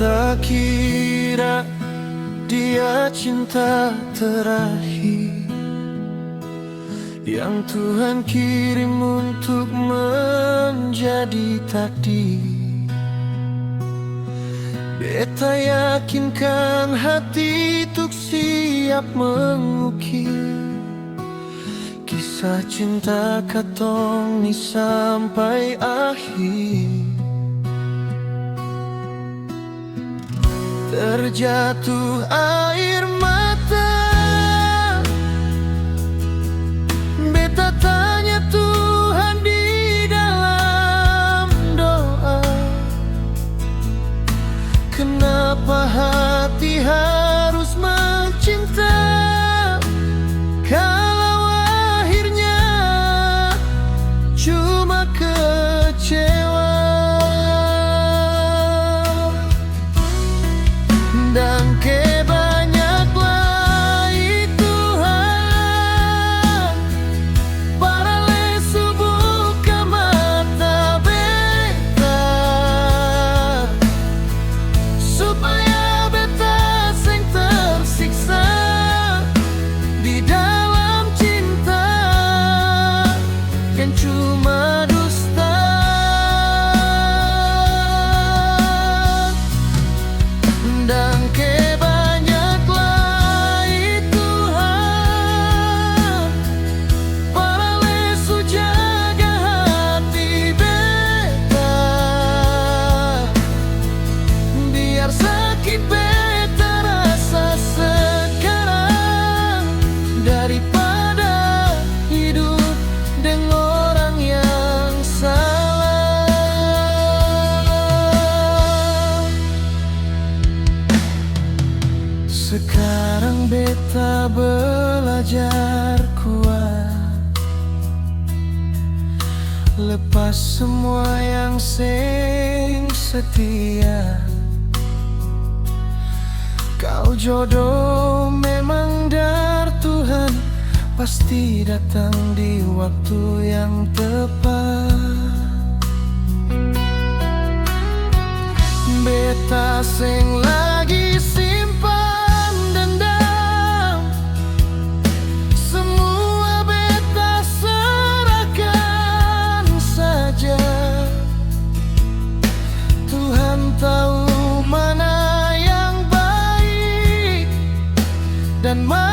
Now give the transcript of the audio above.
tak kira dia cinta terakhir yang Tuhan kirim untuk menjadi takdir. Beta yakinkan hati tuk siap mengukir kisah cinta katong ni sampai akhir. Terjatuh air mata, beta tanya Tuhan di dalam doa, kenapa hati harus mencinta kalau akhirnya cuma kecewa. Dan kebanyaklah Tuhan para lesu buka mata beta supaya beta seng tersiksa di dalam cinta yang cuma dusta. Dan kebanyaklah Tuhan para lesu jaga hati beta biar sakit beta rasa sekarang daripada hidup dengan orang yang salah. Sekarang beta belajar kuat, lepas semua yang seng setia. Kau jodoh memang dari Tuhan, pasti datang di waktu yang tepat. Beta seng lagi simpan dendam, semua beta serahkan saja. Tuhan tahu mana yang baik dan mana